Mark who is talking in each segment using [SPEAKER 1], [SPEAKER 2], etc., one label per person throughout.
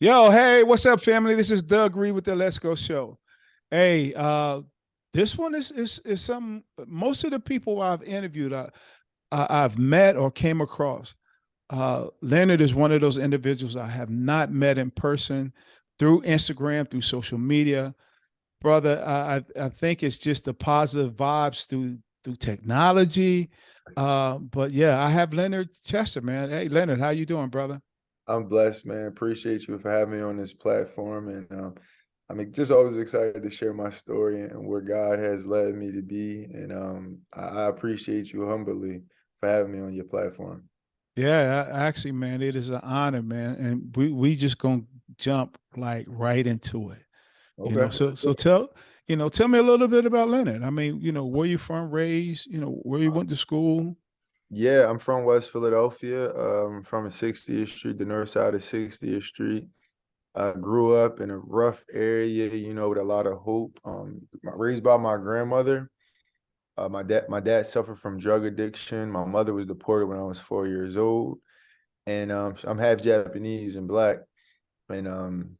[SPEAKER 1] Yo, hey, what's up, family? This is Doug Reed with the Let's Go Show. Hey, this one is some. Most of the people I've interviewed, I've met or came across. Leonard is one of those individuals I have not met in person through Instagram, through social media. Brother, I think it's just the positive vibes through technology. But yeah, I have Leonard Chester, man. Hey, Leonard, how you doing, brother?
[SPEAKER 2] I'm blessed, man. Appreciate you for having me on this platform. And I'm just always excited to share my story and where God has led me to be. And I appreciate you humbly for having me on your platform.
[SPEAKER 1] Yeah, actually, man, it is an honor, man, and we just gonna jump like right into it.
[SPEAKER 2] Okay.
[SPEAKER 1] So tell me a little bit about Leonard. I mean, where you from, raised, where you went to school.
[SPEAKER 2] Yeah, I'm from West Philadelphia, from 60th Street, the north side of 60th Street. I grew up in a rough area, with a lot of hope. Raised by my grandmother. My dad suffered from drug addiction. My mother was deported when I was 4 years old, and I'm half Japanese and black. And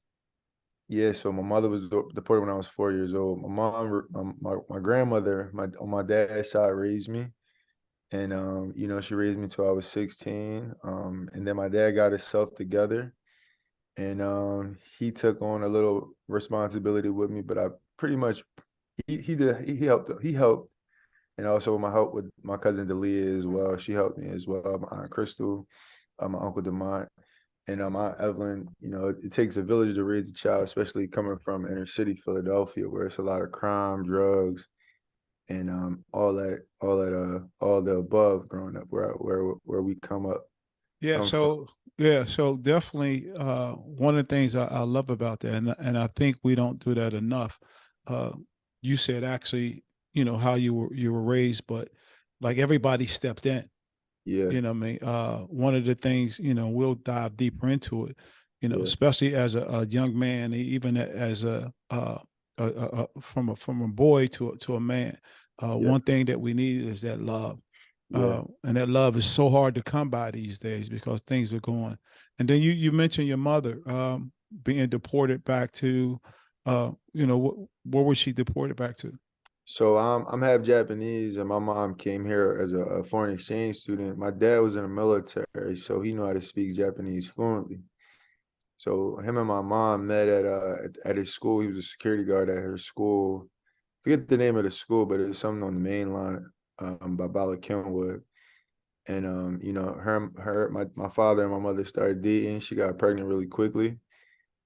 [SPEAKER 2] yeah, so my mother was deported when I was 4 years old. My mom, my grandmother, on my dad's side raised me, and she raised me till I was 16. And then my dad got himself together, and he took on a little responsibility with me, but I pretty much he helped. And also my help with my cousin Delia as well. She helped me as well. My aunt Crystal, my uncle Demont, and my Aunt Evelyn. It takes a village to raise a child, especially coming from inner city Philadelphia, where it's a lot of crime, drugs, and all the above growing up where we
[SPEAKER 1] Yeah,
[SPEAKER 2] come from.
[SPEAKER 1] so definitely one of the things I love about that, and I think we don't do that enough. Uh, you said actually, how you were raised, but like everybody stepped in.
[SPEAKER 2] Yeah,
[SPEAKER 1] What I mean? One of the things, we'll dive deeper into it,
[SPEAKER 2] yeah,
[SPEAKER 1] especially as a young man, even as from a boy to a man.
[SPEAKER 2] yeah,
[SPEAKER 1] One thing that we need is that love.
[SPEAKER 2] yeah.
[SPEAKER 1] And that love is so hard to come by these days because things are going. And then you mentioned your mother being deported back to, where was she deported back to?
[SPEAKER 2] So I'm half Japanese, and my mom came here as a foreign exchange student. My dad was in the military, so he knew how to speak Japanese fluently. So him and my mom met at his school. He was a security guard at her school. Forget the name of the school, but it was something on the main line by Bala Kenwood. And my father and my mother started dating. She got pregnant really quickly.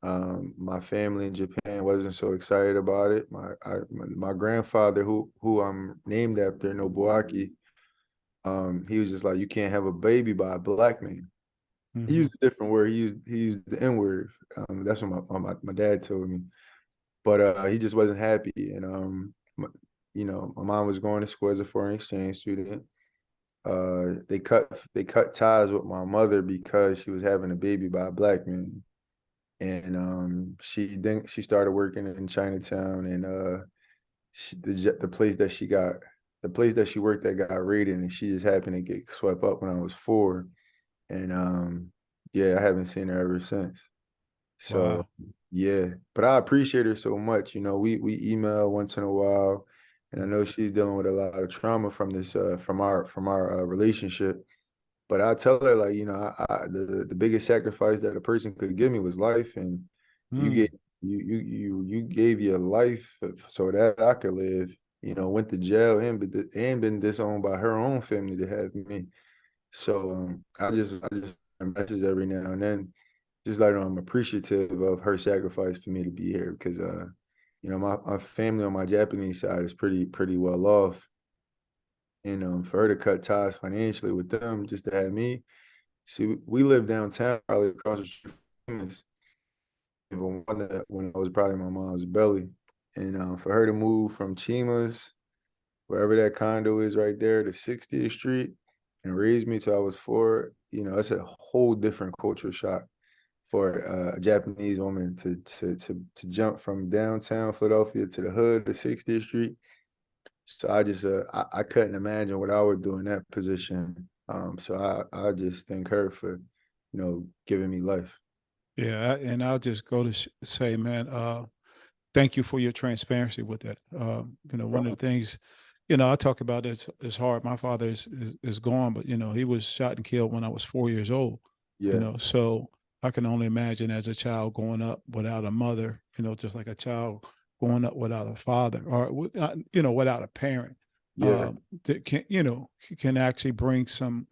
[SPEAKER 2] My family in Japan wasn't so excited about it. My grandfather, who I'm named after, Nobuaki, he was just like, you can't have a baby by a black man. He
[SPEAKER 1] Mm-hmm.
[SPEAKER 2] used a different word. He used the N word. That's what my dad told me. But he just wasn't happy. And my mom was going to school as a foreign exchange student. They cut ties with my mother because she was having a baby by a black man. And she started working in Chinatown, and the place that she worked at got raided, and she just happened to get swept up when I was 4. And yeah, I haven't seen her ever since. So
[SPEAKER 1] Wow.
[SPEAKER 2] yeah, but I appreciate her so much. We email once in a while, and I know she's dealing with a lot of trauma from this from our relationship. But I tell her, like, the biggest sacrifice that a person could give me was life, and you gave
[SPEAKER 1] Mm.
[SPEAKER 2] you gave your life so that I could live. Went to jail and been disowned by her own family to have me. So I just message every now and then, just let her know I'm appreciative of her sacrifice for me to be here because my family on my Japanese side is pretty well off, and for her to cut ties financially with them just to have me. See, we live downtown, probably across the street from us, when I was probably in my mom's belly, and for her to move from Chima's, wherever that condo is right there, to 60th Street, and raise me till I was 4, it's a whole different culture shock for a Japanese woman to jump from downtown Philadelphia to the hood to 60th Street. So I couldn't imagine what I would do in that position. So I just thank her for giving me life.
[SPEAKER 1] Yeah, and I'll just go to say, man, thank you for your transparency with that. One of the things, I talk about is hard. My father is gone, but he was shot and killed when I was 4 years old.
[SPEAKER 2] Yeah,
[SPEAKER 1] So I can only imagine as a child growing up without a mother. Just like a child growing up without a father, or without a parent.
[SPEAKER 2] yeah,
[SPEAKER 1] That can actually bring some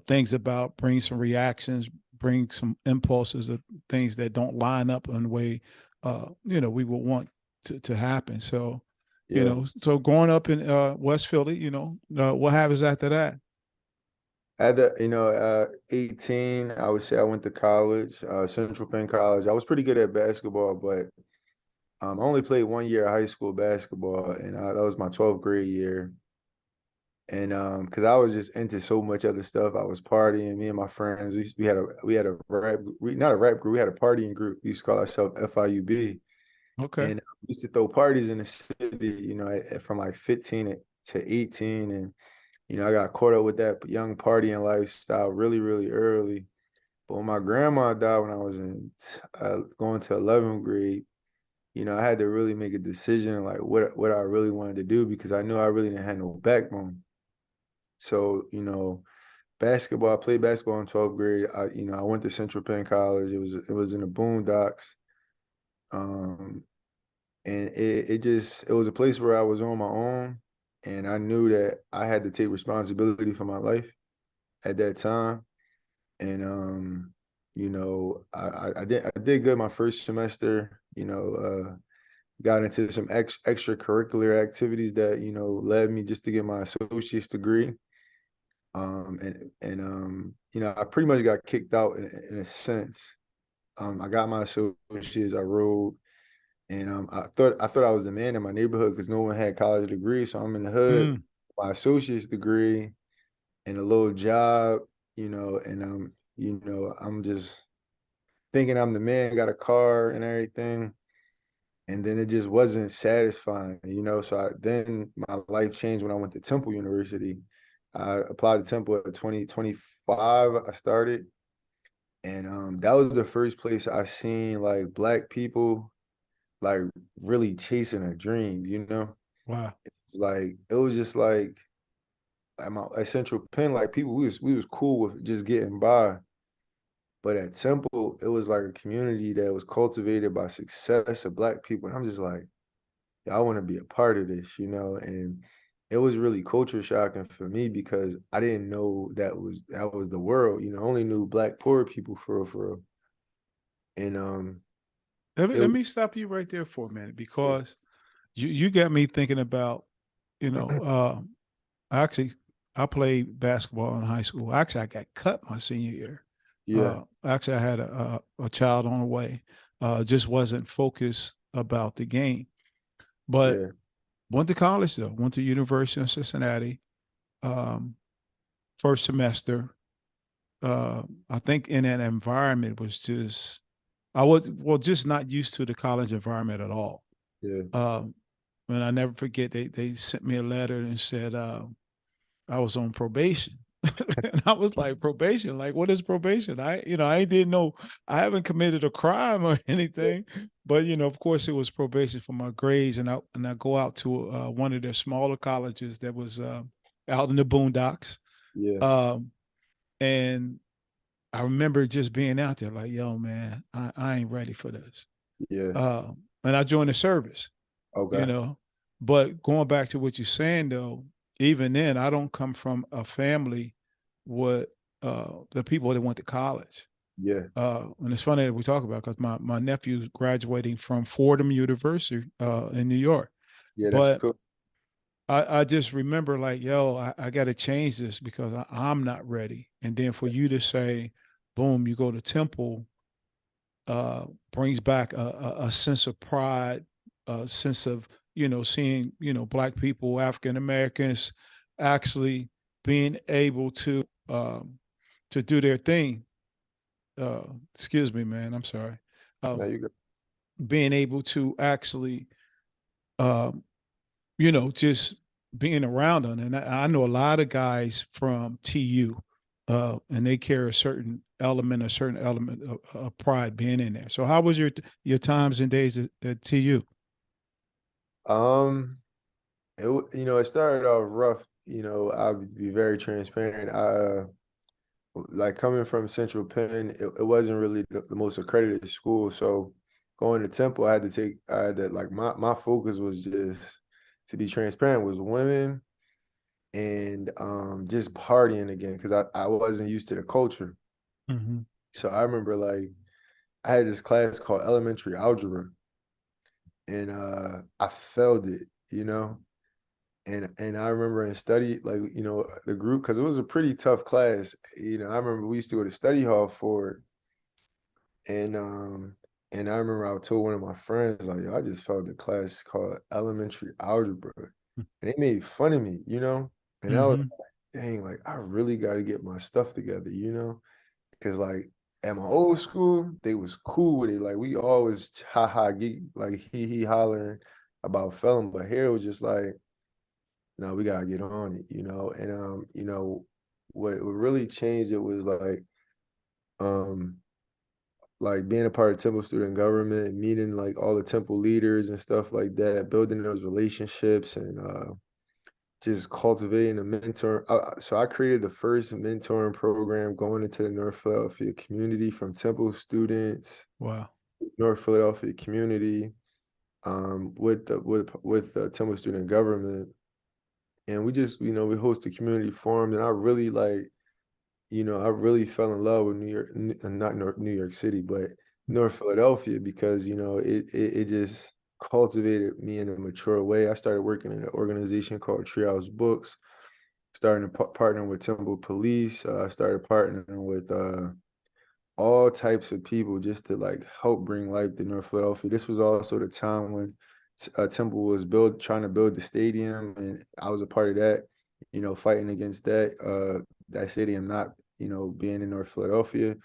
[SPEAKER 1] things about, bring some reactions, bring some impulses of things that don't line up in the way we would want to happen. So,
[SPEAKER 2] yeah.
[SPEAKER 1] so growing up in West Philly, what happens after that?
[SPEAKER 2] At the, 18, I would say I went to college, Central Penn College. I was pretty good at basketball, but I only played 1 year of high school basketball, and that was my 12th grade year. And because I was just into so much other stuff, I was partying. Me and my friends, we had a rap, not a rap group, we had a partying group. We used to call ourselves FIUB,
[SPEAKER 1] Okay.
[SPEAKER 2] and we used to throw parties in the city. From like 15 to 18, and I got caught up with that young partying lifestyle really, really early. But when my grandma died when I was going to 11th grade, I had to really make a decision like what I really wanted to do because I knew I really didn't have no backbone. So, basketball, I played basketball in 12th grade. I went to Central Penn College. It was in the Boondocks. Um, and it was a place where I was on my own, and I knew that I had to take responsibility for my life at that time. And I did good my first semester. Got into some extracurricular activities that led me just to get my associate's degree. I pretty much got kicked out in a sense. I got my associates, I rode, and I thought I was the man in my neighborhood because no one had college degrees. So I'm in the hood,
[SPEAKER 1] Mm.
[SPEAKER 2] my associate's degree, and a little job, and I'm just thinking I'm the man, got a car and everything. And then it just wasn't satisfying. So then my life changed when I went to Temple University. I applied to Temple at 2025. I started, and that was the first place I seen like Black people like really chasing a dream.
[SPEAKER 1] Wow.
[SPEAKER 2] It was just like at Central Penn, like people we was cool with just getting by. But at Temple, it was like a community that was cultivated by success of Black people. And I'm just like, I want to be a part of this. And it was really culture shocking for me because I didn't know that was the world. I only knew Black poor people for real, for real. And
[SPEAKER 1] Let me
[SPEAKER 2] it
[SPEAKER 1] let me stop you right there for a minute,
[SPEAKER 2] yeah,
[SPEAKER 1] because you got me thinking about, you know, actually I played basketball in high school. Actually, I got cut my senior year.
[SPEAKER 2] yeah,
[SPEAKER 1] Actually, I had a child on the way. Just wasn't focused about the game. But
[SPEAKER 2] yeah,
[SPEAKER 1] went to college though. Went to University of Cincinnati. Um, First semester. I think in that environment was just I was just not used to the college environment at all.
[SPEAKER 2] yeah,
[SPEAKER 1] Um, and I never forget they sent me a letter and said I was on probation. And I was like, probation? Like, what is probation? I didn't know. I haven't committed a crime or anything, but of course, it was probation for my grades. And I go out to one of their smaller colleges that was out in the boondocks,
[SPEAKER 2] yeah,
[SPEAKER 1] um, and I remember just being out there like, yo, man, I ain't ready for this.
[SPEAKER 2] yeah.
[SPEAKER 1] And I joined the service, you
[SPEAKER 2] Okay.
[SPEAKER 1] know. But going back to what you're saying though, even then, I don't come from a family with the people that went to college.
[SPEAKER 2] Yeah,
[SPEAKER 1] And it's funny that we talk about because my nephew's graduating from Fordham University in New York.
[SPEAKER 2] yeah. That's
[SPEAKER 1] But
[SPEAKER 2] cool.
[SPEAKER 1] I just remember like, yo, I got to change this because I'm not ready. And then for you to say, boom, you go to Temple, brings back a sense of pride, a sense of seeing Black people, African Americans, actually being able to do their thing. Uh, Excuse me, man. I'm sorry.
[SPEAKER 2] Now
[SPEAKER 1] Um,
[SPEAKER 2] you go.
[SPEAKER 1] Being able to actually, um, just being around them. And I know a lot of guys from TU, and they carry a certain element, a certain element of pride being in there. So how was your times and days at TU?
[SPEAKER 2] Um, it started off rough. I'll be very transparent. Like coming from Central Penn, it wasn't really the most accredited school. So going to Temple, I had to like my focus was just to be transparent was women and just partying again because I wasn't used to the culture.
[SPEAKER 1] Mm-hmm.
[SPEAKER 2] So I remember like I had this class called elementary algebra and I failed it. And I remember in study, like, the group, because it was a pretty tough class. I remember we used to go to study hall for it. And I remember I told one of my friends, like, yo, I just felt the class called elementary algebra. And they made fun of me. And I was
[SPEAKER 1] Mm-hmm.
[SPEAKER 2] like, dang, like I really gotta get my stuff together. Because like at my old school, they was cool with it. Like we always ha ha geek, like he hollering about felon. But here it was just like, no, we gotta get on it. And what really changed it was um like being a part of Temple student government and meeting like all the Temple leaders and stuff like that, building those relationships and just cultivating a mentor. So I created the first mentoring program going into the North Philadelphia community from Temple students,
[SPEAKER 1] Wow.
[SPEAKER 2] North Philadelphia community, with the Temple student government. And we just, we host a community forum. And I really fell in love with New York, not New York City, but North Philadelphia because, it just cultivated me in a mature way. I started working in an organization called Treehouse Books, starting to partner with Temple Police. I started partnering with all types of people just to like help bring life to North Philadelphia. This was also the time when Temple was trying to build the stadium, and I was a part of that. Fighting against that stadium not being in North Philadelphia.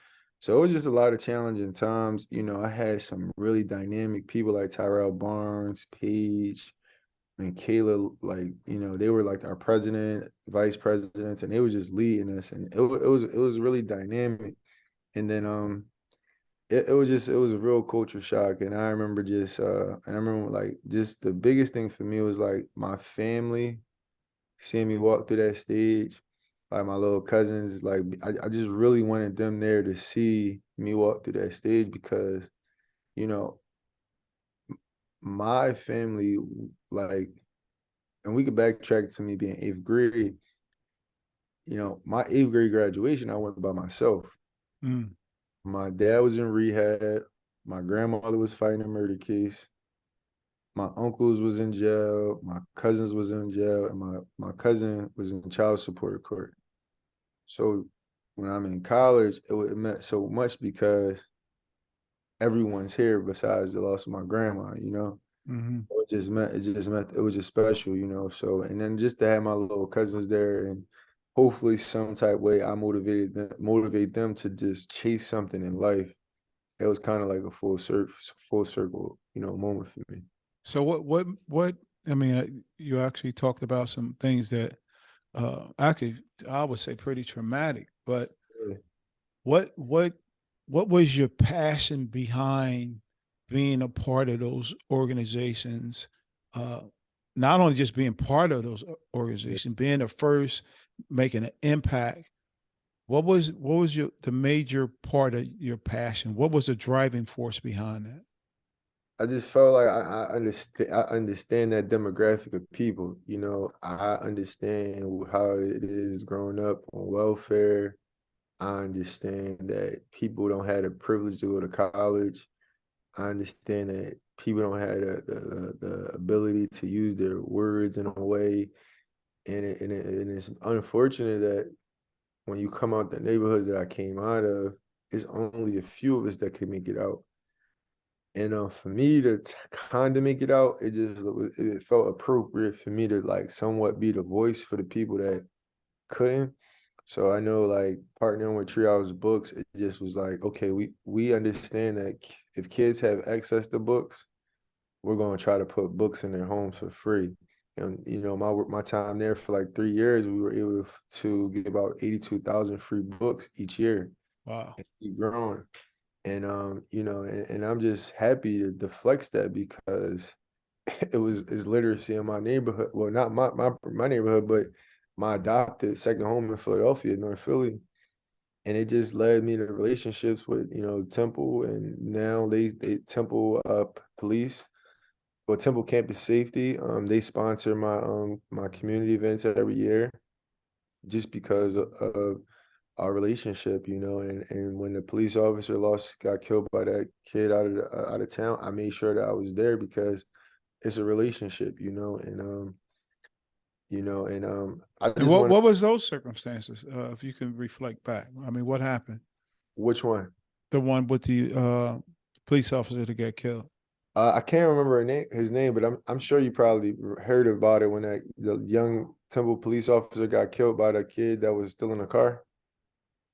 [SPEAKER 2] So it was just a lot of challenging times. I had some really dynamic people like Tyrell Barnes, Paige, and Kayla. Like they were like our president, vice presidents, and they were just leading us, and it was really dynamic. And then it was a real culture shock. And I remember like just the biggest thing for me was like my family seeing me walk through that stage, like my little cousins, like I just really wanted them there to see me walk through that stage because, you know, my family, like, and we could backtrack to me being eighth grade. My eighth grade graduation, I went by myself.
[SPEAKER 1] Mm.
[SPEAKER 2] My dad was in rehab. My grandmother was fighting a murder case. My uncles was in jail. My cousins was in jail, and my cousin was in child support court. So when I'm in college, it meant so much because everyone's here besides the loss of my grandma.
[SPEAKER 1] Mm-hmm.
[SPEAKER 2] It was just special. So, and then just to have my little cousins there and hopefully some type way I motivate them to just chase something in life. It was kind of like a full circle, moment for me.
[SPEAKER 1] So what I mean, you actually talked about some things that actually I would say pretty traumatic, but
[SPEAKER 2] Yeah.
[SPEAKER 1] what what what was your passion behind being a part of those organizations? Uh, Not only just being part of those organizations, being the first, making an impact. What was the major part of your passion? What was the driving force behind that?
[SPEAKER 2] I just felt like I understand that demographic of people. I understand how it is growing up on welfare. I understand that people don't have the privilege to go to college. I understand that people don't have the ability to use their words in a way. And it's unfortunate that when you come out the neighborhoods that I came out of, it's only a few of us that can make it out. And for me to kind of make it out, it felt appropriate for me to like somewhat be the voice for the people that couldn't. So I know like partnering with Treehouse Books, it just was like, okay, we understand that if kids have access to books, we're going to try to put books in their homes for free. And my time there for like 3 years, we were able to get about 82,000 free books each year.
[SPEAKER 1] Wow.
[SPEAKER 2] keep growing. And you know, and I'm just happy to flex that because it's literacy in my neighborhood. Well, not my neighborhood, but my adopted second home in Philadelphia, North Philly. And it just led me to relationships with, you know, Temple, and now they Temple police, well, Temple Campus Safety. They sponsor my community events every year just because of our relationship, you know. And when the police officer got killed by that kid out of town, I made sure that I was there because it's a relationship, you know. And I
[SPEAKER 1] And
[SPEAKER 2] just want
[SPEAKER 1] what was those circumstances? If you can reflect back, I mean, what happened?
[SPEAKER 2] which one?
[SPEAKER 1] The one with the police officer that got killed.
[SPEAKER 2] I can't remember his name, but I'm sure you probably heard about it when the young Temple police officer got killed by the kid that was still in the car.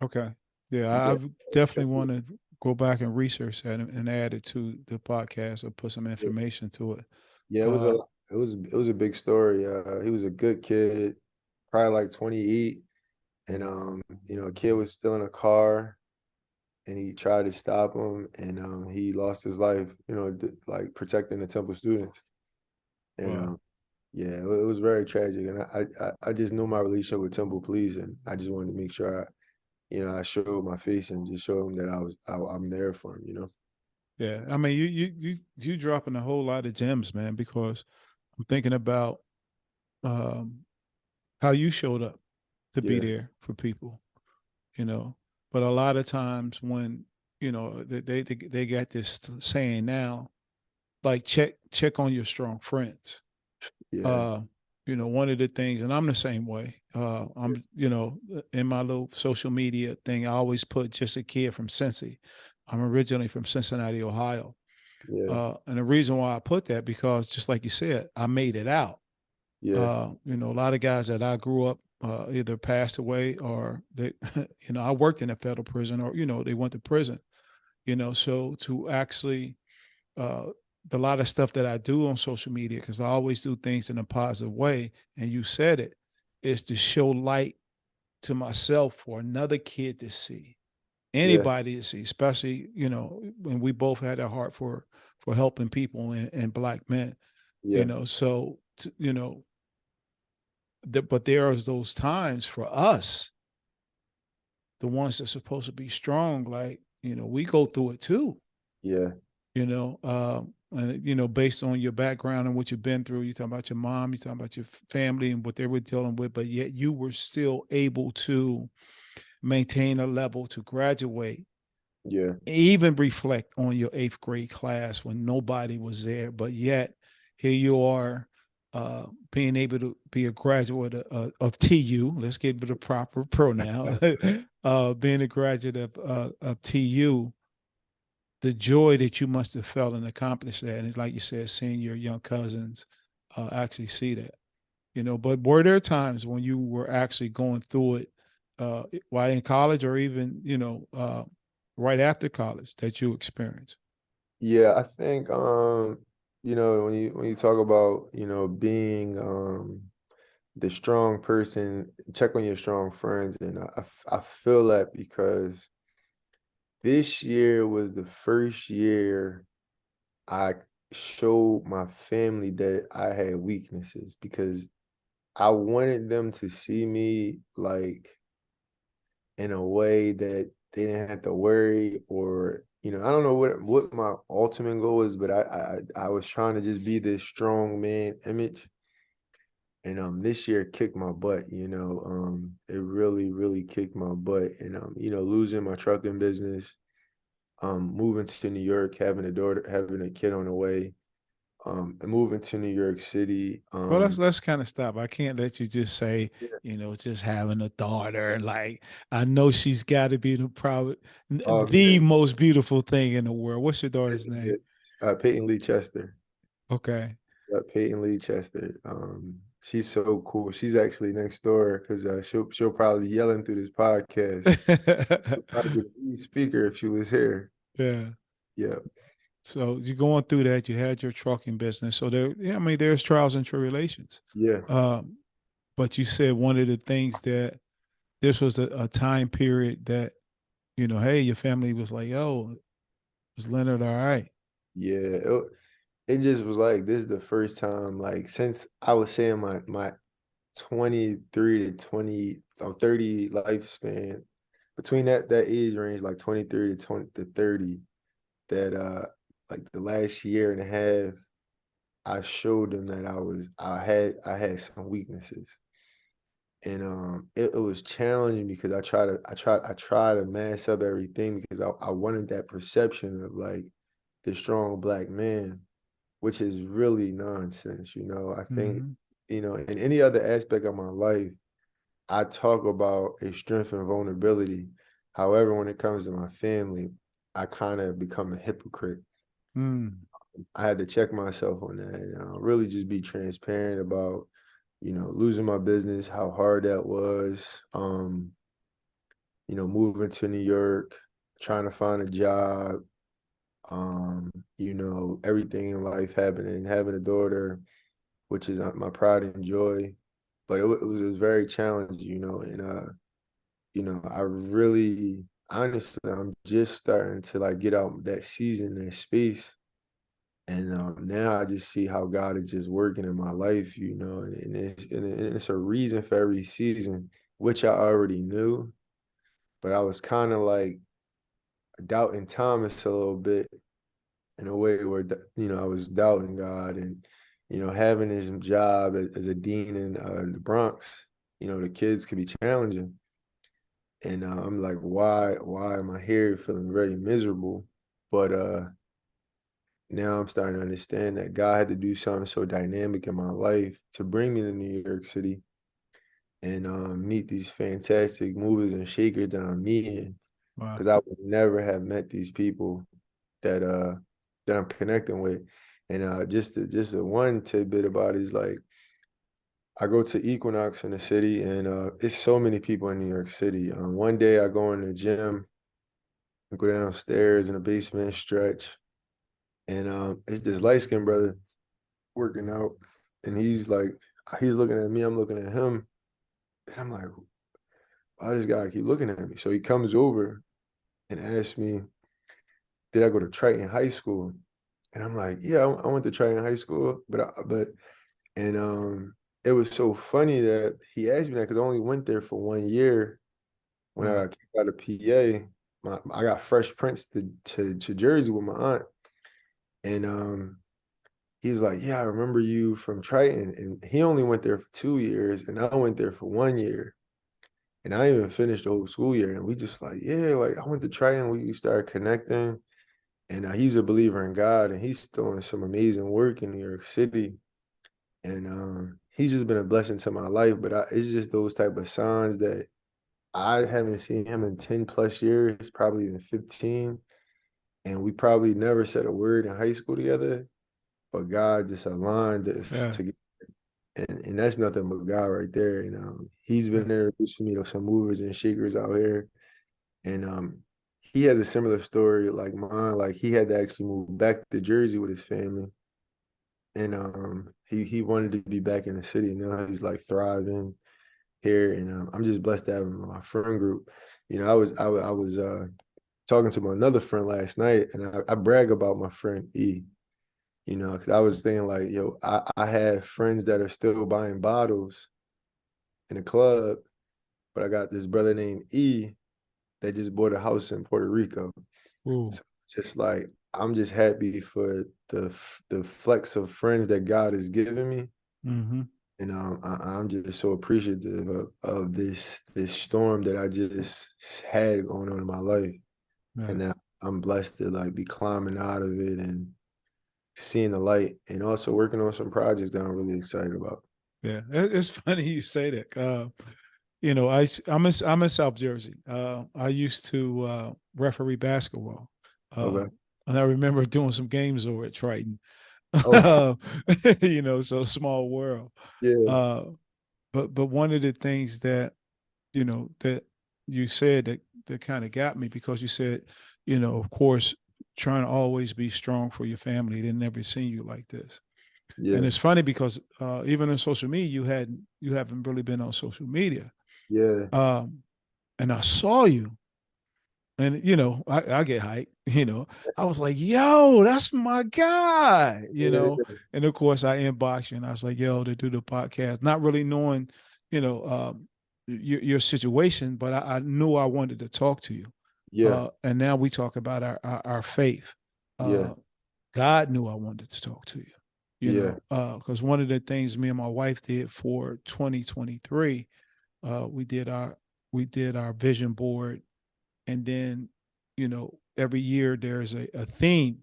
[SPEAKER 1] Okay. Yeah,
[SPEAKER 2] Yeah,
[SPEAKER 1] I definitely want to go back and research that and add it to the podcast or put some
[SPEAKER 2] yeah,
[SPEAKER 1] information to it.
[SPEAKER 2] yeah.
[SPEAKER 1] Uh,
[SPEAKER 2] It was a big story. He was a good kid, probably like 28, and you know, a kid was still in a car, and he tried to stop him, and he lost his life. You know, like protecting the Temple students, and
[SPEAKER 1] well,
[SPEAKER 2] yeah, it was very tragic. And I just knew my relationship with Temple Police, and I just wanted to make sure I showed my face and just show him that I'm there for him. You know.
[SPEAKER 1] yeah. I mean, you dropping a whole lot of gems, man. Because I'm thinking about um, how you showed up to be
[SPEAKER 2] Yeah,
[SPEAKER 1] there for people. You know, but a lot of times when they got this saying now, like check on your strong friends.
[SPEAKER 2] yeah,
[SPEAKER 1] uh one of the things, and I'm the same way. I'm, in my little social media thing, I always put just a kid from Cincy. I'm originally from Cincinnati, Ohio.
[SPEAKER 2] yeah,
[SPEAKER 1] And the reason why I put that, because just like you said, I made it out.
[SPEAKER 2] yeah,
[SPEAKER 1] A lot of guys that I grew up either passed away, or they I worked in a federal prison, or they went to prison. So to actually uh, the lot of stuff that I do on social media, because I always do things in a positive way, and you said it, is to show light to myself for another kid to see,
[SPEAKER 2] yeah,
[SPEAKER 1] anybody to see, especially when we both had a heart for helping people and black men.
[SPEAKER 2] yeah,
[SPEAKER 1] So but there are those times for us, the ones that's supposed to be strong, like we go through it too.
[SPEAKER 2] yeah,
[SPEAKER 1] And based on your background and what you've been through, you talk about your mom, you talk about your family and what they were dealing with, but yet you were still able to maintain a level to graduate,
[SPEAKER 2] yeah,
[SPEAKER 1] even reflect on your eighth grade class when nobody was there, but yet here you are, being able to be a graduate of TU. Let's give it a proper pronoun. Being a graduate of TU, the joy that you must have felt and accomplished that. And like you said, seeing your young cousins actually see that, but were there times when you were actually going through it while in college, or even, right after college, that you experienced?
[SPEAKER 2] yeah. I think you know, when you talk about, being the strong person, check on your strong friends, and I feel that because this year was the first year I showed my family that I had weaknesses, because I wanted them to see me like in a way that they didn't have to worry, or I don't know what my ultimate goal is, but I was trying to just be this strong man image. And this year kicked my butt, it really kicked my butt. And losing my trucking business, moving to New York, having a kid on the way, and moving to New York City.
[SPEAKER 1] Well, let's kind of stop. I can't let you just say,
[SPEAKER 2] Yeah.
[SPEAKER 1] just having a daughter. Like, I know she's got to be
[SPEAKER 2] Oh
[SPEAKER 1] the
[SPEAKER 2] man,
[SPEAKER 1] most beautiful thing in the world. What's your daughter's name?
[SPEAKER 2] Peyton Lee Chester.
[SPEAKER 1] Okay.
[SPEAKER 2] Yeah, Peyton Lee Chester. She's so cool. She's actually next door because she'll probably be yelling through this podcast. She'll probably be the speaker if she was here.
[SPEAKER 1] Yeah.
[SPEAKER 2] Yeah,
[SPEAKER 1] So you're going through that. You had your trucking business. So there, yeah, I mean, there's trials and tribulations.
[SPEAKER 2] yeah,
[SPEAKER 1] Um, but you said one of the things that this was a time period that hey, your family was like, yo, is Leonard all right?
[SPEAKER 2] Yeah, it just was like this is the first time like since I was saying my 23 to 20 or 30 lifespan between that age range like 23 to 20 to 30 that like the last year and a half I showed them that I had some weaknesses. And it was challenging because I try to mask up everything because I wanted that perception of like the strong black man, which is really nonsense. I think,
[SPEAKER 1] Mm-hmm.
[SPEAKER 2] in any other aspect of my life, I talk about a strength and vulnerability. However, when it comes to my family, I kind of become a hypocrite.
[SPEAKER 1] Mm.
[SPEAKER 2] I had to check myself on that and really just be transparent about, losing my business, how hard that was. Moving to New York, trying to find a job, everything in life happening, having a daughter, which is my pride and joy. But it was very challenging, and I really honestly I'm just starting to like get out that season, that space. And now I just see how God is just working in my life, and it's a reason for every season, which I already knew, but I was kind of like doubting Thomas a little bit in a way where I was doubting God and having his job as a dean in the Bronx. The kids could be challenging, and I'm like, why am I here feeling very miserable? But now I'm starting to understand that God had to do something so dynamic in my life to bring me to New York City and meet these fantastic movers and shakers that I'm meeting
[SPEAKER 1] Wow.
[SPEAKER 2] because I would never have met these people that I'm connecting with. And just a one tidbit about it is like I go to Equinox in the city, and it's so many people in New York City. One day I go in the gym, I go downstairs in the basement stretch, and it's this light skinned brother working out, and he's looking at me, I'm looking at him, and I'm like, why this guy keep looking at me? So he comes over and asks me, did I go to Triton High School? And I'm like, yeah, I went to Triton High School, and it was so funny that he asked me that because I only went there for 1 year when I
[SPEAKER 1] Right.
[SPEAKER 2] got kicked out of PA. I got Fresh Prince to Jersey with my aunt, and he was like, "Yeah, I remember you from Triton," and he only went there for 2 years, and I went there for 1 year, and I even finished the whole school year. And we just like, yeah, like I went to Triton, we started connecting, and he's a believer in God, and he's doing some amazing work in New York City. And he's just been a blessing to my life. But it's just those type of signs that I haven't seen him in 10 plus years, probably even 15. And we probably never said a word in high school together, but God just aligned us
[SPEAKER 1] Yeah.
[SPEAKER 2] together. And that's nothing but God right there. And he's
[SPEAKER 1] Yeah.
[SPEAKER 2] been introducing me to some movers and shakers out here. And he has a similar story like mine. Like he had to actually move back to Jersey with his family. And he wanted to be back in the city. Now he's like thriving here, and I'm just blessed to have him in my friend group. I was talking to my another friend last night, and I brag about my friend E. Because I was thinking like, yo, I have friends that are still buying bottles in the club, but I got this brother named E that just bought a house in Puerto Rico.
[SPEAKER 1] Ooh.
[SPEAKER 2] So just like I'm just happy for the flex of friends that God has given me.
[SPEAKER 1] Mm-hmm.
[SPEAKER 2] And I'm just so appreciative of this storm that I just had going on in my life,
[SPEAKER 1] Yeah.
[SPEAKER 2] and that I'm blessed to like be climbing out of it and seeing the light, and also working on some projects that I'm really excited about.
[SPEAKER 1] Yeah. It's funny you say that. I'm in South Jersey. I used to referee basketball.
[SPEAKER 2] Okay.
[SPEAKER 1] And I remember doing some games over at Triton.
[SPEAKER 2] Oh
[SPEAKER 1] So small world.
[SPEAKER 2] yeah,
[SPEAKER 1] Uh, but one of the things that you said that kind of got me because you said, of course, trying to always be strong for your family. They never seen you like this. And
[SPEAKER 2] yeah,
[SPEAKER 1] it's funny because even on social media, you haven't really been on social media.
[SPEAKER 2] yeah.
[SPEAKER 1] Um, and I saw you, And I get hyped. I was like, "Yo, that's my guy."
[SPEAKER 2] Yeah,
[SPEAKER 1] And of course, I inboxed you, and I was like, "Yo, to do the podcast," not really knowing, your situation, but I knew I wanted to talk to you.
[SPEAKER 2] yeah,
[SPEAKER 1] And now we talk about our faith.
[SPEAKER 2] yeah,
[SPEAKER 1] God knew I wanted to talk to you.
[SPEAKER 2] yeah,
[SPEAKER 1] Because one of the things me and my wife did for 2023, we did our vision board, and then every year there's a theme.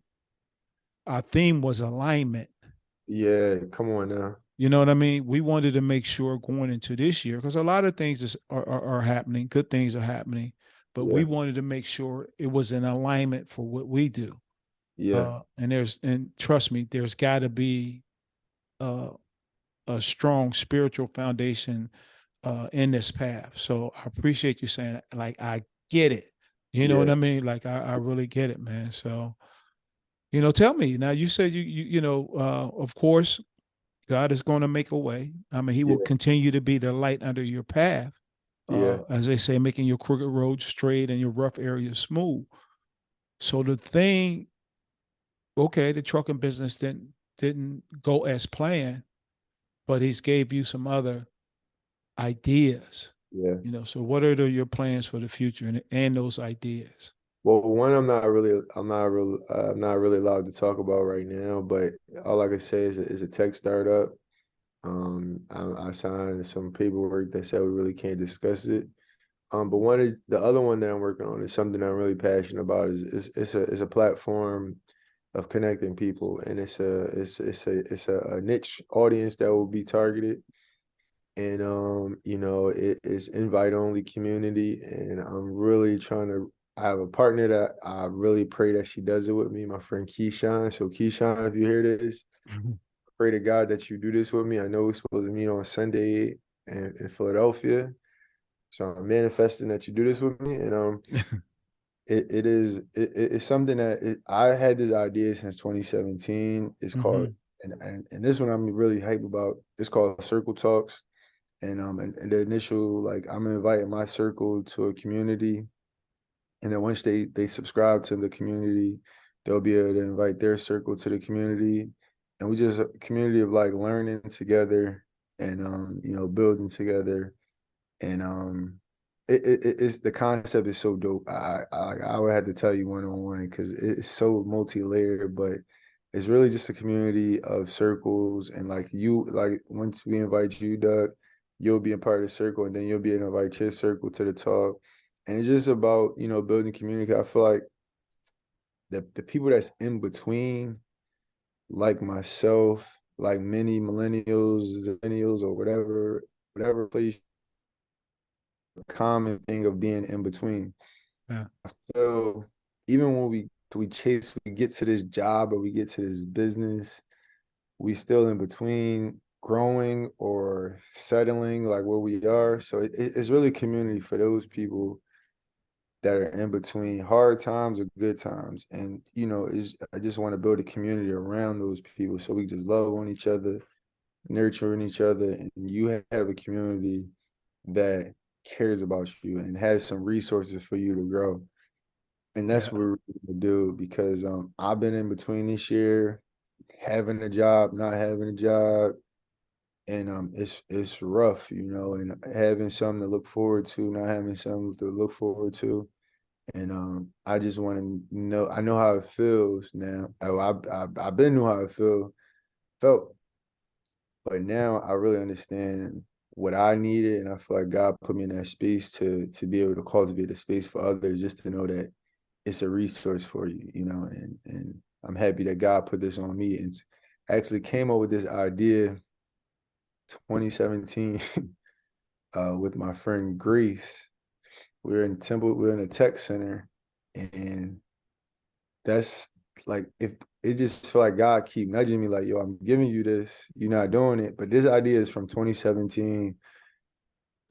[SPEAKER 1] Our theme was alignment.
[SPEAKER 2] yeah. Come on now.
[SPEAKER 1] You know what I mean? We wanted to make sure going into this year, because a lot of things are happening, good things are happening, but we
[SPEAKER 2] Yeah,
[SPEAKER 1] wanted to make sure it was in alignment for what we do.
[SPEAKER 2] yeah,
[SPEAKER 1] And trust me, there's got to be uh, a strong spiritual foundation in this path. So I appreciate you saying, like, I get it. You know what
[SPEAKER 2] yeah,
[SPEAKER 1] I mean? Like, I really get it, man. So, tell me now. You said of course, God is going to make a way. I mean, He will
[SPEAKER 2] yeah,
[SPEAKER 1] continue to be the light under your path,
[SPEAKER 2] yeah,
[SPEAKER 1] as they say, making your crooked road straight and your rough areas smooth. So the thing, okay, the trucking business didn't go as planned, but He's gave you some other ideas.
[SPEAKER 2] yeah.
[SPEAKER 1] So what are your plans for the future and those ideas?
[SPEAKER 2] Well, one, I'm not really allowed to talk about right now. But all I can say is a tech startup. I signed some paperwork that said we really can't discuss it. But the other one that I'm working on is something I'm really passionate about. It's a platform of connecting people, and it's a niche audience that will be targeted. And it is invite only community, and I'm really trying to. I have a partner that I really pray that she does it with me, my friend Keyshawn. So Keyshawn, if you hear this,
[SPEAKER 1] Mhm.
[SPEAKER 2] pray to God that you do this with me. I know we're supposed to meet on Sunday in Philadelphia. So I'm manifesting that you do this with me, and it's something that I had this idea since 2017. It's called,
[SPEAKER 1] Mhm.
[SPEAKER 2] and this one I'm really hyped about. It's called Circle Talks, and the initial, like, I'm inviting my circle to a community, and then once they subscribe to the community, they'll be able to invite their circle to the community, and we just a community of like learning together and building together, and it's the concept is so dope. I would have to tell you one on one because it's so multi layered, but it's really just a community of circles, and like once we invite you, Doug, you'll be a part of the circle, and then you'll be able to invite your circle to the talk, and it's just about building community. I feel like the people that's in between, like myself, like many millennials, or whatever place, common thing of being in between.
[SPEAKER 1] Yeah.
[SPEAKER 2] So even when we get to this job or we get to this business, we still in between growing or settling like where we are. So it's really community for those people that are in between hard times or good times. And is I just want to build a community around those people so we just love on each other, nurturing each other, and you have a community that cares about you and has some resources for you to grow. And that's
[SPEAKER 1] Yeah.
[SPEAKER 2] what we're gonna do because I've been in between this year, having a job, not having a job, and it's rough, and having something to look forward to, not having something to look forward to. And I just want to know. I know how it feels now. I've been knew how it felt, but now I really understand what I needed, and I feel like God put me in that space to be able to cultivate a space for others, just to know that it's a resource for you, and I'm happy that God put this on me and actually came up with this idea 2017 with my friend Grace. We're in a tech center, and that's like, if it just feel like God keep nudging me like, yo, I'm giving you this, you're not doing it. But this idea is from 2017,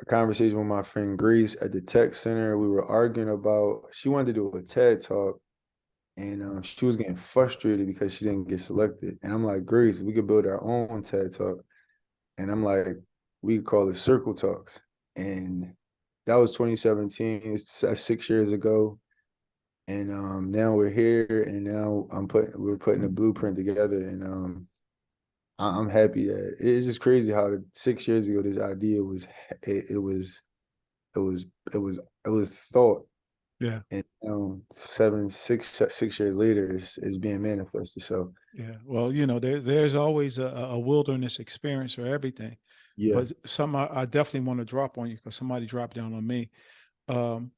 [SPEAKER 2] a conversation with my friend Grace at the tech center. We were arguing about, she wanted to do a TED talk, and she was getting frustrated because she didn't get selected. And I'm like, Grace, we could build our own TED talk. And I'm like, we could call it Circle Talks. And that was 2017. It's 6 years ago. And now we're here, and now we're putting a blueprint together, and I'm happy that it's just crazy how 6 years ago this idea was it was it was it was it was thought,
[SPEAKER 1] Yeah.
[SPEAKER 2] and now 6 years later it's being manifested. So
[SPEAKER 1] Yeah. Well, there's always a wilderness experience for everything.
[SPEAKER 2] yeah,
[SPEAKER 1] But some I definitely want to drop on you because somebody dropped down on me. Um,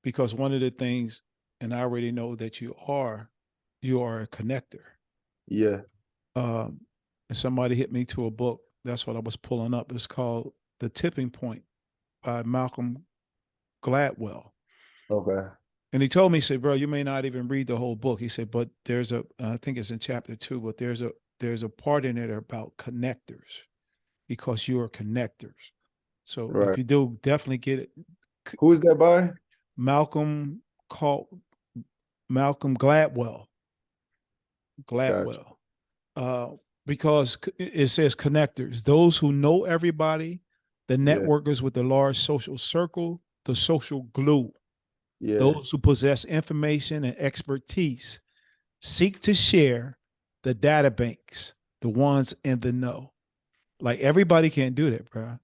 [SPEAKER 1] because one of the things, and I already know that you are a connector.
[SPEAKER 2] yeah,
[SPEAKER 1] Um, and somebody hit me to a book. That's what I was pulling up. It's called The Tipping Point by Malcolm Gladwell.
[SPEAKER 2] okay,
[SPEAKER 1] And he told me, he said, bro, you may not even read the whole book. He said, but I think it's in chapter 2, but there's a part in it about connectors because you are connectors. So if
[SPEAKER 2] right.
[SPEAKER 1] you do, definitely get it.
[SPEAKER 2] Who is that by?
[SPEAKER 1] Malcolm called Malcolm Gladwell.
[SPEAKER 2] Gotcha.
[SPEAKER 1] Gladwell. Uh, because it says connectors, those who know everybody, the
[SPEAKER 2] Yeah,
[SPEAKER 1] networkers with the large social circle, the social glue,
[SPEAKER 2] yeah,
[SPEAKER 1] those who possess information and expertise, seek to share the data banks, the ones in the know. Like everybody can't do that, bro.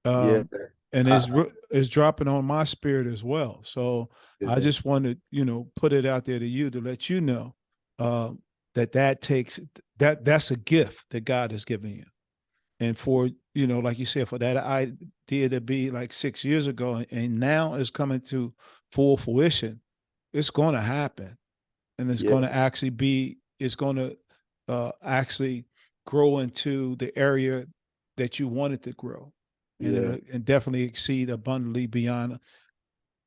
[SPEAKER 2] yeah.
[SPEAKER 1] And
[SPEAKER 2] I,
[SPEAKER 1] it's dropping on my spirit as well. So
[SPEAKER 2] did
[SPEAKER 1] I
[SPEAKER 2] that.
[SPEAKER 1] just want to, put it out there to you to let you know uh, that takes that's a gift that God has given you. And for like you said, for that idea to be like 6 years ago, and now it's coming to full fruition, it's going to happen, and it's
[SPEAKER 2] Yeah,
[SPEAKER 1] going to actually it's going to actually grow into the area that you want it to grow, and
[SPEAKER 2] yeah,
[SPEAKER 1] and definitely exceed abundantly beyond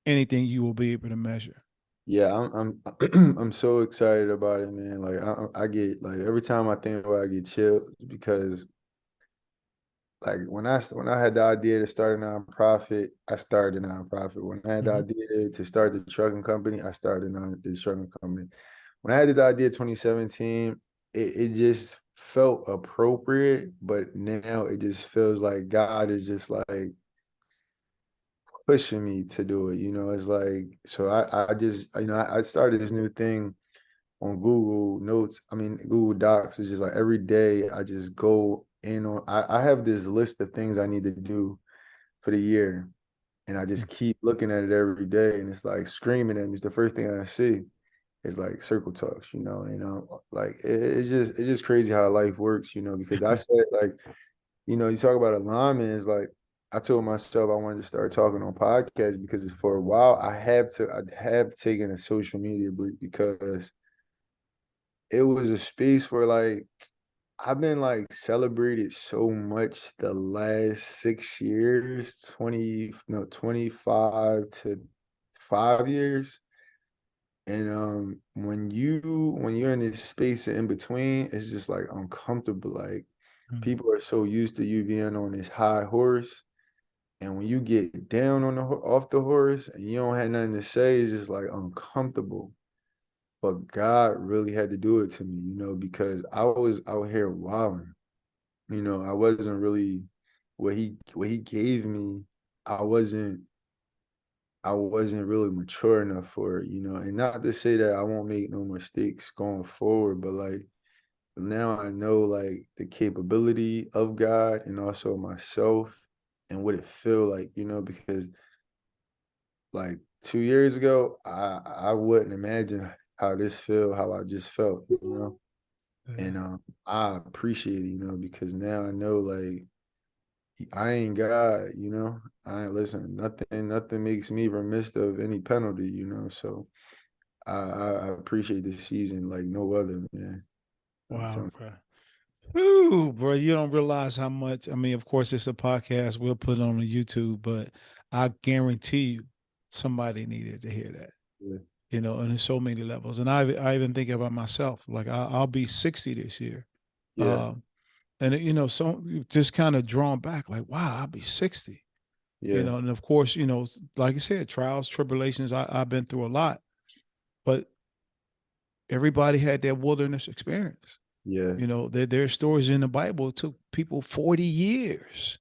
[SPEAKER 1] anything you will be able to measure.
[SPEAKER 2] yeah. I'm so excited about it, man. Like I get like every time I think about it, I get chilled because like when I had the idea to start a nonprofit, I started a nonprofit. When I had the
[SPEAKER 1] Mm-hmm.
[SPEAKER 2] idea to start the trucking company, I started the trucking company. When I had this idea 2017, it just felt appropriate, but now it just feels like God is just like pushing me to do it. It's like so I just I started this new thing on Google Notes. I mean Google Docs. It's just like every day I just go in on I have this list of things I need to do for the year. And I just keep looking at it every day and it's like screaming at me. It's the first thing I see. It's like circle talks, like it's just crazy how life works, because I said like, you talk about alignment is like I told myself I wanted to start talking on podcasts because for a while I have taken a social media break because it was a space where like I've been like celebrated so much the last 6 years, 25 to 5 years. And when you're in this space in between, it's just like uncomfortable. Like
[SPEAKER 1] Mm-hmm.
[SPEAKER 2] people are so used to you being on this high horse. And when you get down on off the horse and you don't have nothing to say, it's just like uncomfortable. But God really had to do it to me, because I was out here wilding. I wasn't really what he gave me. I wasn't I wasn't really mature enough for it, and not to say that I won't make no mistakes going forward, but like now I know like the capability of God and also myself and what it feel like, because like 2 years ago, I wouldn't imagine how I just felt. And
[SPEAKER 1] Yeah.
[SPEAKER 2] I appreciate it, because now I know like I ain't God, I ain't listen, nothing makes me remiss of any penalty, so I appreciate this season like no other, man. I'm
[SPEAKER 1] Wow,
[SPEAKER 2] telling
[SPEAKER 1] bro. Ooh, bro, you don't realize how much. I mean, of course, it's a podcast. We'll put it on the YouTube, but I guarantee you, somebody needed to hear that.
[SPEAKER 2] you.
[SPEAKER 1] And there's so many levels. And I even think about myself. Like I'll be 60 this year,
[SPEAKER 2] Yeah,
[SPEAKER 1] um, and so just kind of drawn back. Like, wow, I'll be 60.
[SPEAKER 2] yeah,
[SPEAKER 1] And of course, like you said, trials, tribulations. I've been through a lot, but everybody had their wilderness experience.
[SPEAKER 2] yeah,
[SPEAKER 1] There's stories in the Bible. It took people 40 years,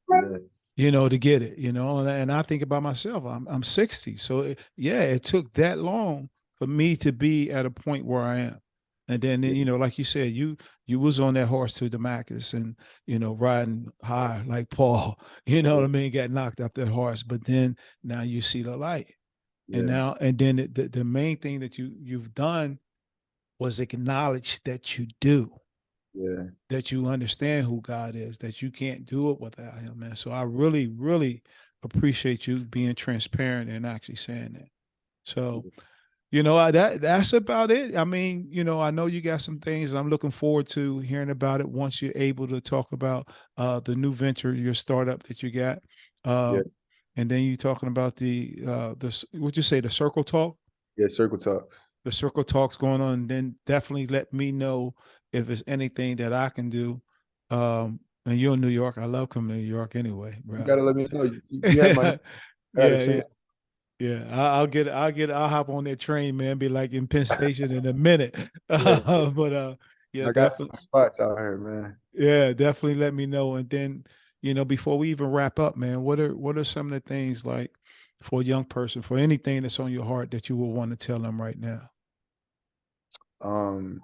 [SPEAKER 2] yeah,
[SPEAKER 1] to get it, and I think about myself, I'm 60. So yeah, it took that long for me to be at a point where I am. And then,
[SPEAKER 2] Yeah.
[SPEAKER 1] you know, like you said, you was on that horse to Damascus and, you know, riding high like Paul, you know what I mean, got knocked off that horse. But then now you see the light. And
[SPEAKER 2] Yeah.
[SPEAKER 1] now, and then the main thing that you've done was acknowledge that you do,
[SPEAKER 2] Yeah.
[SPEAKER 1] that you understand who God is, that you can't do it without him, man. So I really, really appreciate you being transparent and actually saying that. So, you know, that's about it. I mean, you know, I know you got some things. I'm looking forward to hearing about it once you're able to talk about the new venture, your startup that you got. Uh,
[SPEAKER 2] Yeah.
[SPEAKER 1] and then you talking about the what'd you say, the circle talk?
[SPEAKER 2] Yeah. Circle talks.
[SPEAKER 1] The circle talks going on, and then definitely let me know if there's anything that I can do. And you're in New York. I love coming to New York anyway,
[SPEAKER 2] You
[SPEAKER 1] bro.
[SPEAKER 2] gotta let me know. You have my
[SPEAKER 1] Yeah,
[SPEAKER 2] number. I gotta
[SPEAKER 1] yeah,
[SPEAKER 2] send.
[SPEAKER 1] yeah. I'll hop on that train, man. Be like in Penn Station in a minute.
[SPEAKER 2] Yeah.
[SPEAKER 1] But yeah,
[SPEAKER 2] I got some
[SPEAKER 1] definitely,
[SPEAKER 2] spots out here, man.
[SPEAKER 1] yeah, definitely let me know. And then, you know, before we even wrap up, man, what are some of the things like for a young person, for anything that's on your heart that you would want to tell them right now?
[SPEAKER 2] Um,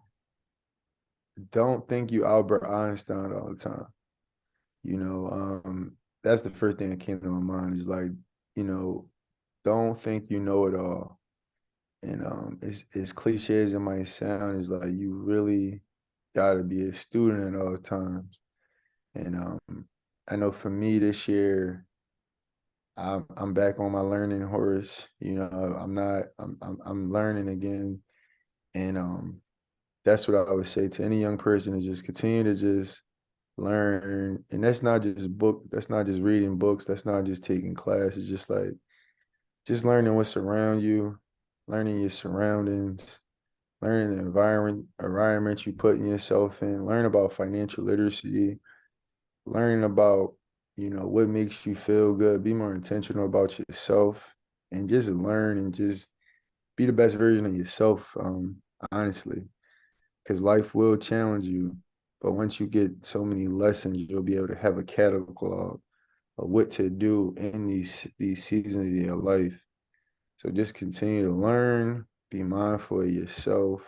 [SPEAKER 2] don't think you Albert Einstein all the time. You know, that's the first thing that came to my mind is like, you know, don't think you know it all. And as cliche as it might sound, is like you really gotta be a student at all times. And I know for me this year, I'm back on my learning horse. You know, I'm not I'm learning again. And that's what I would say to any young person is just continue to just learn. And that's not just reading books, that's not just taking classes, just like just learning what's around you, learning your surroundings, learning the environment you put yourself in, learn about financial literacy, learning about, you know, what makes you feel good, be more intentional about yourself, and just learn and just be the best version of yourself, honestly, because life will challenge you. But once you get so many lessons, you'll be able to have a catalog of what to do in these seasons of your life. So just continue to learn, be mindful of yourself,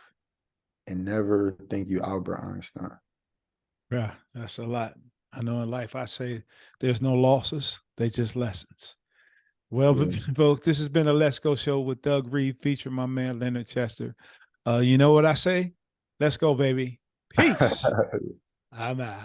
[SPEAKER 2] and never think you Albert Einstein.
[SPEAKER 1] Yeah, that's a lot. I know in life I say there's no losses, they just lessons. Well,
[SPEAKER 2] Yeah.
[SPEAKER 1] folks, this has been a Let's Go show with Doug Reed featuring my man Leonard Chester. You know what I say? Let's go, baby. Peace. I'm out.